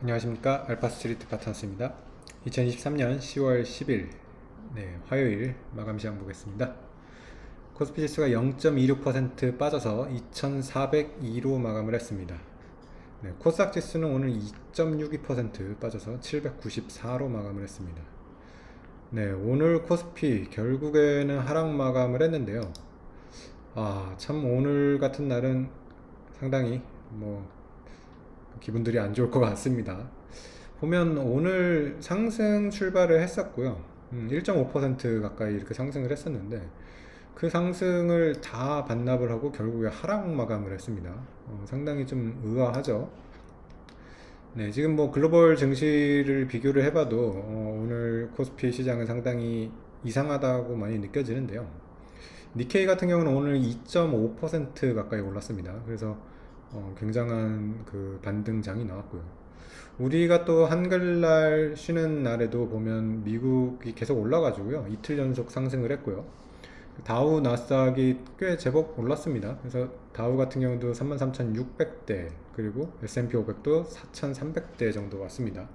안녕하십니까. 알파스트리트 파트너스입니다. 2023년 10월 10일 화요일 마감 시장 보겠습니다. 코스피 지수가 0.26% 빠져서 2402로 마감을 했습니다. 코스닥 지수는 오늘 2.62% 빠져서 794로 마감을 했습니다. 오늘 코스피 결국에는 하락 마감을 했는데요. 참 오늘 같은 날은 상당히 기분들이 안 좋을 것 같습니다. 보면 오늘 상승 출발을 했었고요. 1.5% 가까이 이렇게 상승을 했었는데 그 상승을 다 반납을 하고 결국에 하락 마감을 했습니다. 상당히 좀 의아하죠. 지금 글로벌 증시를 비교를 해봐도 오늘 코스피 시장은 상당히 이상하다고 많이 느껴지는데요. 니케이 같은 경우는 오늘 2.5% 가까이 올랐습니다. 그래서 굉장한 그 반등장이 나왔고요. 우리가 또 한글날 쉬는 날에도 보면 미국이 계속 올라가지고요. 이틀 연속 상승을 했고요. 다우 나스닥이 꽤 제법 올랐습니다. 그래서 다우 같은 경우도 33,600대, 그리고 S&P 500도 4,300대 정도 왔습니다.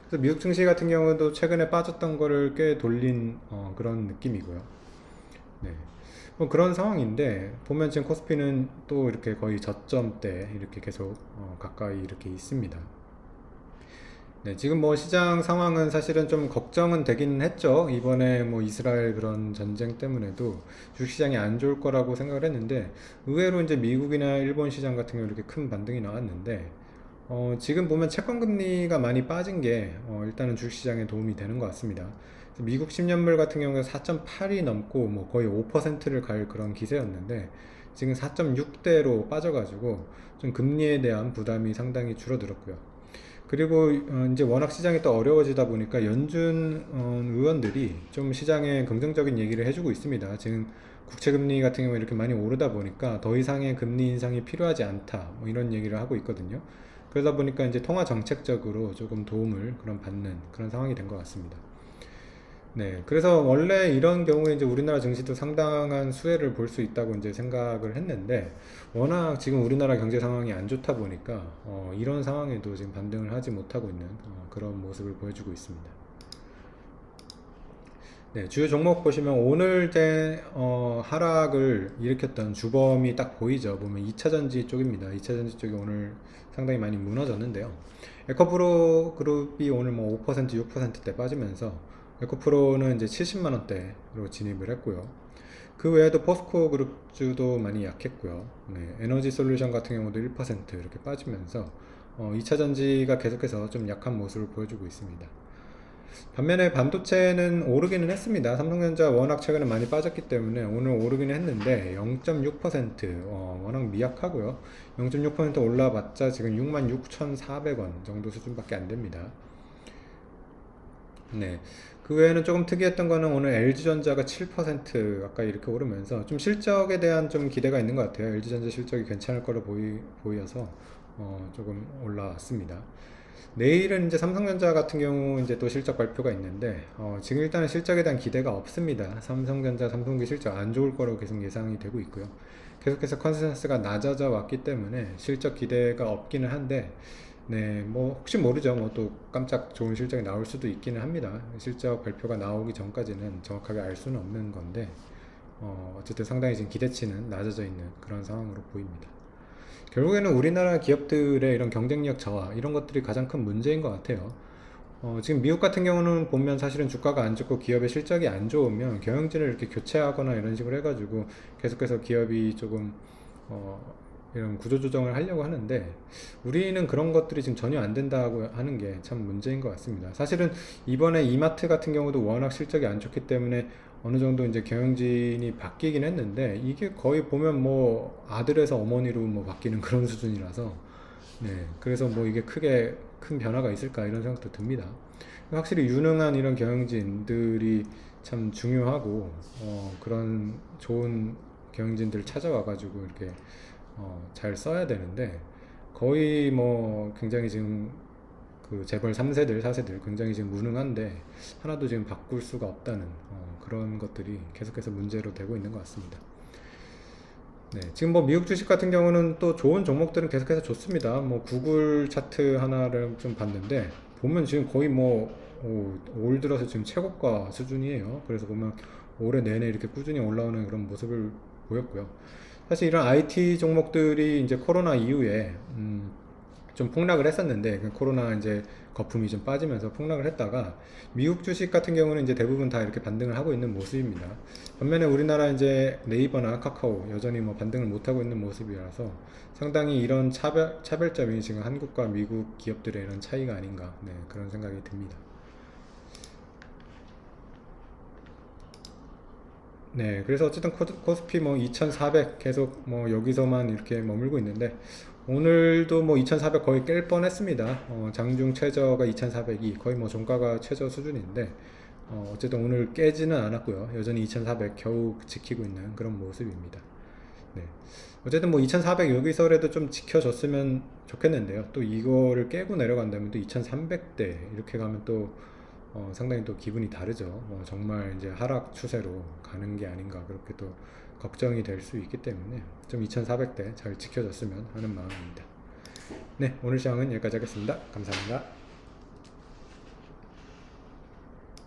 그래서 미국 증시 같은 경우도 최근에 빠졌던 거를 꽤 돌린 그런 느낌이고요. 그런 상황인데 보면 지금 코스피는 또 이렇게 거의 저점대 이렇게 계속 가까이 이렇게 있습니다. 지금 시장 상황은 사실은 좀 걱정은 되긴 했죠. 이번에 이스라엘 그런 전쟁 때문에도 주식시장이 안 좋을 거라고 생각을 했는데 의외로 이제 미국이나 일본 시장 같은 경우 이렇게 큰 반등이 나왔는데 지금 보면 채권금리가 많이 빠진 게 일단은 주식시장에 도움이 되는 것 같습니다. 미국 10년물 같은 경우에 4.8이 넘고 거의 5%를 갈 그런 기세였는데 지금 4.6대로 빠져가지고 좀 금리에 대한 부담이 상당히 줄어들었고요. 그리고 이제 워낙 시장이 또 어려워지다 보니까 연준 의원들이 좀 시장에 긍정적인 얘기를 해주고 있습니다. 지금 국채금리 같은 경우에 이렇게 많이 오르다 보니까 더 이상의 금리 인상이 필요하지 않다 이런 얘기를 하고 있거든요. 그러다 보니까 이제 통화 정책적으로 조금 도움을 받는 그런 상황이 된 것 같습니다. 그래서 원래 이런 경우에 이제 우리나라 증시도 상당한 수혜를 볼 수 있다고 이제 생각을 했는데 워낙 지금 우리나라 경제 상황이 안 좋다 보니까 이런 상황에도 지금 반등을 하지 못하고 있는 그런 모습을 보여주고 있습니다. 주요 종목 보시면 오늘 하락을 일으켰던 주범이 딱 보이죠. 보면 2차전지 쪽입니다. 2차전지 쪽이 오늘 상당히 많이 무너졌는데요. 에코프로 그룹이 오늘 5% 6%대 빠지면서 에코프로는 이제 70만원대로 진입을 했고요. 그 외에도 포스코 그룹주도 많이 약했고요. 에너지 솔루션 같은 경우도 1% 이렇게 빠지면서 2차전지가 계속해서 좀 약한 모습을 보여주고 있습니다. 반면에 반도체는 오르기는 했습니다. 삼성전자 워낙 최근에 많이 빠졌기 때문에 오늘 오르기는 했는데 0.6% 워낙 미약하고요. 0.6% 올라봤자 지금 66,400원 정도 수준밖에 안 됩니다. 그 외에는 조금 특이했던 거는 오늘 LG전자가 7% 가까이 이렇게 오르면서 좀 실적에 대한 좀 기대가 있는 것 같아요. LG전자 실적이 괜찮을 거로 보여서 조금 올라왔습니다. 내일은 이제 삼성전자 같은 경우 이제 또 실적 발표가 있는데 지금 일단은 실적에 대한 기대가 없습니다. 삼성전자 3분기 실적 안 좋을 거로 계속 예상이 되고 있고요. 계속해서 컨센서스가 낮아져 왔기 때문에 실적 기대가 없기는 한데 혹시 모르죠. 또 깜짝 좋은 실적이 나올 수도 있기는 합니다. 실적 발표가 나오기 전까지는 정확하게 알 수는 없는 건데 어쨌든 상당히 지금 기대치는 낮아져 있는 그런 상황으로 보입니다. 결국에는 우리나라 기업들의 이런 경쟁력 저하 이런 것들이 가장 큰 문제인 것 같아요. 지금 미국 같은 경우는 보면 사실은 주가가 안 좋고 기업의 실적이 안 좋으면 경영진을 이렇게 교체하거나 이런 식으로 해가지고 계속해서 기업이 조금 이런 구조조정을 하려고 하는데 우리는 그런 것들이 지금 전혀 안 된다고 하는 게 참 문제인 것 같습니다. 사실은 이번에 이마트 같은 경우도 워낙 실적이 안 좋기 때문에 어느 정도 이제 경영진이 바뀌긴 했는데 이게 거의 보면 아들에서 어머니로 바뀌는 그런 수준이라서 그래서 이게 크게 큰 변화가 있을까 이런 생각도 듭니다. 확실히 유능한 이런 경영진들이 참 중요하고 그런 좋은 경영진들 찾아와가지고 이렇게 잘 써야 되는데 거의 굉장히 지금 그 재벌 3세들 4세들 굉장히 지금 무능한데 하나도 지금 바꿀 수가 없다는 그런 것들이 계속해서 문제로 되고 있는 것 같습니다. 네, 지금 뭐 미국 주식 같은 경우는 또 좋은 종목들은 계속해서 좋습니다. 뭐 구글 차트 하나를 좀 봤는데 보면 지금 거의 뭐 올 들어서 지금 최고가 수준이에요. 그래서 보면 올해 내내 이렇게 꾸준히 올라오는 그런 모습을 보였고요. 사실 이런 IT 종목들이 이제 코로나 이후에 좀 폭락을 했었는데 그 코로나 이제 거품이 좀 빠지면서 폭락을 했다가 미국 주식 같은 경우는 이제 대부분 다 이렇게 반등을 하고 있는 모습입니다. 반면에 우리나라 이제 네이버나 카카오 여전히 뭐 반등을 못 하고 있는 모습이라서 상당히 이런 차별점이 지금 한국과 미국 기업들의 이런 차이가 아닌가, 네, 그런 생각이 듭니다. 네, 그래서 어쨌든 코스피 뭐 2400 계속 뭐 여기서만 이렇게 머물고 있는데 오늘도 뭐 2400 거의 깰 뻔했습니다. 장중 최저가 2400이 거의 뭐 종가가 최저 수준인데 어쨌든 오늘 깨지는 않았고요. 여전히 2400 겨우 지키고 있는 그런 모습입니다. 네. 어쨌든 뭐 2400 여기서라도 좀 지켜줬으면 좋겠는데요. 또 이거를 깨고 내려간다면 또 2300대 이렇게 가면 또 상당히 또 기분이 다르죠. 정말 이제 하락 추세로 가는 게 아닌가 그렇게 또 걱정이 될 수 있기 때문에 좀 2400대 잘 지켜줬으면 하는 마음입니다. 네, 오늘 시황은 여기까지 하겠습니다. 감사합니다.